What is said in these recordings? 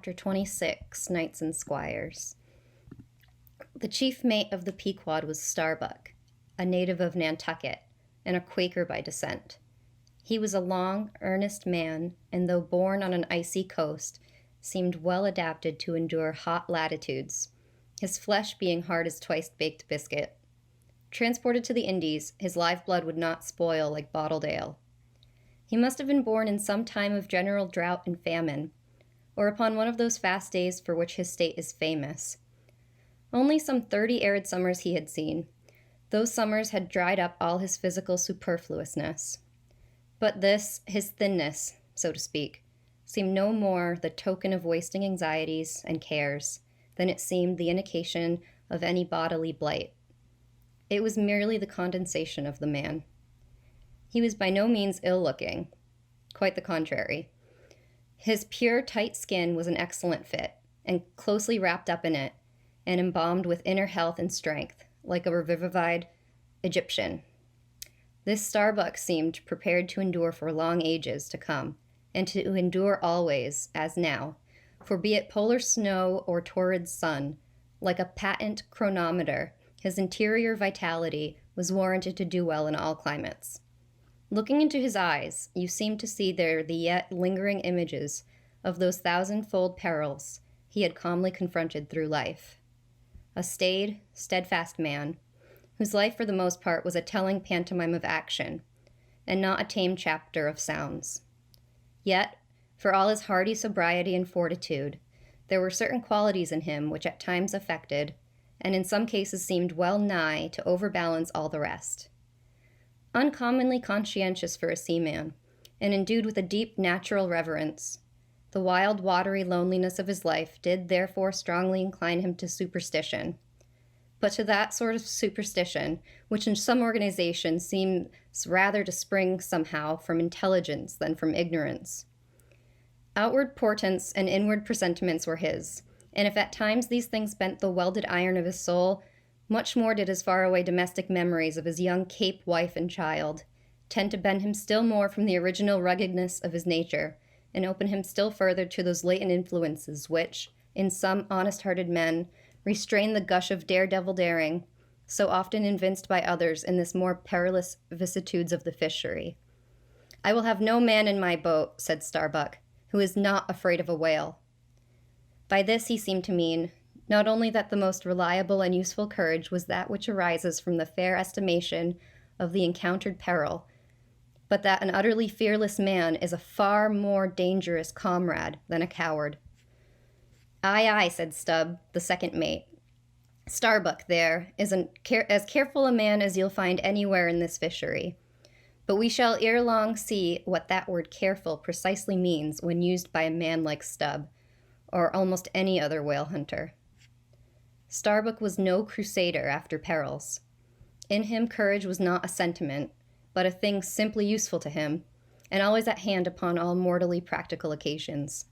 Chapter 26, Knights and Squires. The chief mate of the Pequod was Starbuck, a native of Nantucket, and a Quaker by descent. He was a long, earnest man, and though born on an icy coast, seemed well adapted to endure hot latitudes, his flesh being hard as twice-baked biscuit. Transported to the Indies, his live blood would not spoil like bottled ale. He must have been born in some time of general drought and famine, or upon one of those fast days for which his state is famous. Only some 30 arid summers he had seen. Those summers had dried up all his physical superfluousness. But this, his thinness, so to speak, seemed no more the token of wasting anxieties and cares than it seemed the indication of any bodily blight. It was merely the condensation of the man. He was by no means ill-looking. Quite the contrary. His pure, tight skin was an excellent fit, and closely wrapped up in it, and embalmed with inner health and strength, like a revivified Egyptian. This Starbuck seemed prepared to endure for long ages to come, and to endure always, as now, for be it polar snow or torrid sun, like a patent chronometer, his interior vitality was warranted to do well in all climates. Looking into his eyes, you seemed to see there the yet lingering images of those thousand-fold perils he had calmly confronted through life. A staid, steadfast man, whose life for the most part was a telling pantomime of action, and not a tame chapter of sounds. Yet, for all his hardy sobriety and fortitude, there were certain qualities in him which at times affected, and in some cases seemed well nigh to overbalance all the rest. Uncommonly conscientious for a seaman, and endued with a deep natural reverence, the wild, watery loneliness of his life did therefore strongly incline him to superstition, but to that sort of superstition which in some organizations seems rather to spring somehow from intelligence than from ignorance. Outward portents and inward presentiments were his, and if at times these things bent the welded iron of his soul, much more did his faraway domestic memories of his young Cape wife and child tend to bend him still more from the original ruggedness of his nature, and open him still further to those latent influences which, in some honest-hearted men, restrain the gush of daredevil daring, so often evinced by others in this more perilous vicissitudes of the fishery. "I will have no man in my boat," said Starbuck, "who is not afraid of a whale." By this he seemed to mean, not only that the most reliable and useful courage was that which arises from the fair estimation of the encountered peril, but that an utterly fearless man is a far more dangerous comrade than a coward. "Aye, aye," said Stubb, the second mate. "Starbuck, there, is as careful a man as you'll find anywhere in this fishery. But we shall ere long see what that word careful precisely means when used by a man like Stubb, or almost any other whale hunter." Starbuck was no crusader after perils. In him courage was not a sentiment, but a thing simply useful to him, and always at hand upon all mortally practical occasions.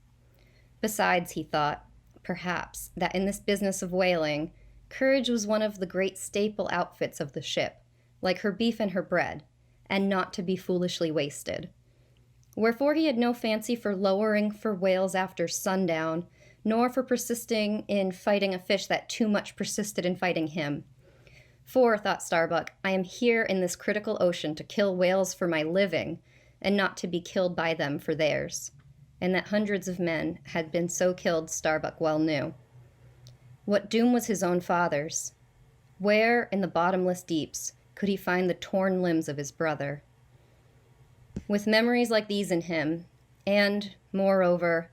Besides, he thought, perhaps, that in this business of whaling, courage was one of the great staple outfits of the ship, like her beef and her bread, and not to be foolishly wasted. Wherefore he had no fancy for lowering for whales after sundown, nor for persisting in fighting a fish that too much persisted in fighting him. "For," thought Starbuck, "I am here in this critical ocean to kill whales for my living, and not to be killed by them for theirs." And that hundreds of men had been so killed Starbuck well knew. What doom was his own father's? Where, in the bottomless deeps, could he find the torn limbs of his brother? With memories like these in him, and, moreover,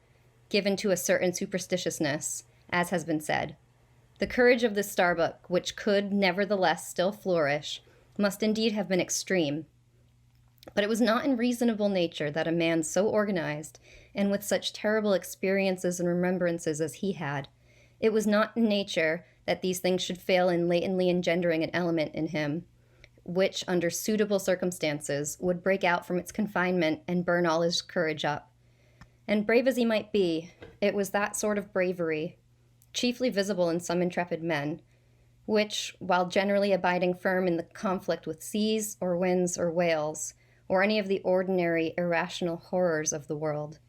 given to a certain superstitiousness, as has been said, the courage of this Starbuck, which could, nevertheless, still flourish, must indeed have been extreme. But it was not in reasonable nature that a man so organized, and with such terrible experiences and remembrances as he had, it was not in nature that these things should fail in latently engendering an element in him, which, under suitable circumstances, would break out from its confinement and burn all his courage up. And brave as he might be, it was that sort of bravery, chiefly visible in some intrepid men, which, while generally abiding firm in the conflict with seas or winds or whales, or any of the ordinary irrational horrors of the world,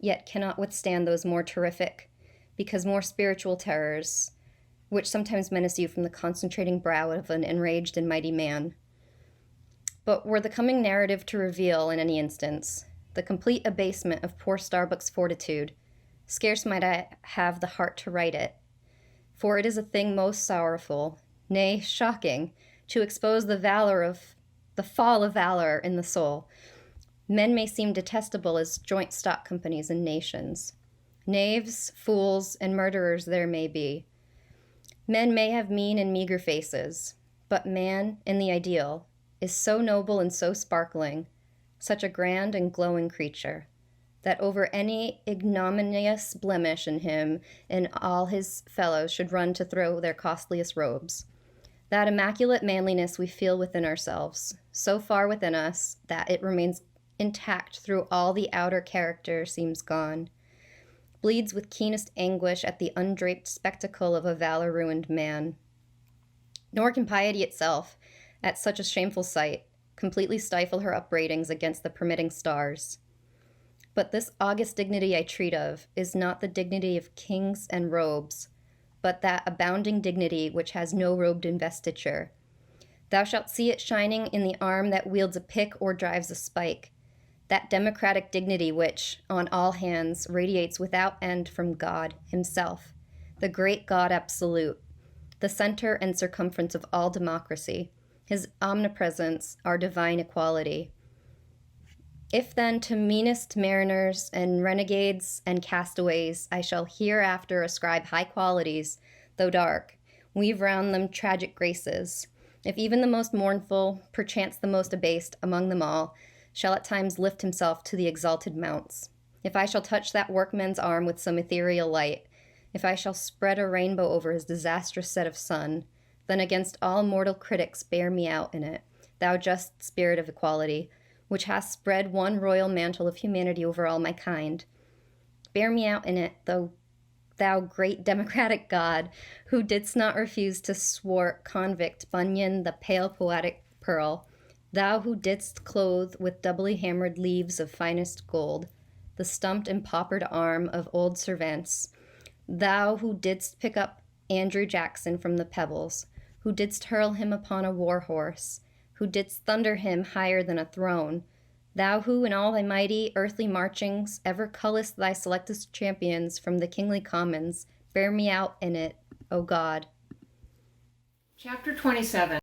yet cannot withstand those more terrific, because more spiritual terrors, which sometimes menace you from the concentrating brow of an enraged and mighty man. But were the coming narrative to reveal, in any instance, the complete abasement of poor Starbuck's fortitude, scarce might I have the heart to write it, for it is a thing most sorrowful, nay, shocking, to expose the fall of valor in the soul. Men may seem detestable as joint stock companies and nations. Knaves, fools, and murderers there may be. Men may have mean and meager faces, but man, in the ideal, is so noble and so sparkling, such a grand and glowing creature, that over any ignominious blemish in him and all his fellows should run to throw their costliest robes. That immaculate manliness we feel within ourselves, so far within us that it remains intact through all the outer character seems gone, bleeds with keenest anguish at the undraped spectacle of a valor-ruined man. Nor can piety itself, at such a shameful sight, completely stifle her upbraidings against the permitting stars. But this august dignity I treat of is not the dignity of kings and robes, but that abounding dignity which has no robed investiture. Thou shalt see it shining in the arm that wields a pick or drives a spike, that democratic dignity which, on all hands, radiates without end from God himself, the great God absolute, the center and circumference of all democracy, his omnipresence, our divine equality. If then to meanest mariners and renegades and castaways I shall hereafter ascribe high qualities, though dark, weave round them tragic graces, if even the most mournful, perchance the most abased among them all, shall at times lift himself to the exalted mounts, if I shall touch that workman's arm with some ethereal light, if I shall spread a rainbow over his disastrous set of sun, then against all mortal critics bear me out in it, thou just spirit of equality, which hast spread one royal mantle of humanity over all my kind. Bear me out in it, thou great democratic God, who didst not refuse to swart convict Bunyan the pale poetic pearl, thou who didst clothe with doubly hammered leaves of finest gold the stumped and paupered arm of old Cervantes, thou who didst pick up Andrew Jackson from the pebbles, who didst hurl him upon a war horse, who didst thunder him higher than a throne, thou who in all thy mighty earthly marchings ever cullest thy selectest champions from the kingly commons, bear me out in it, O God. Chapter 27.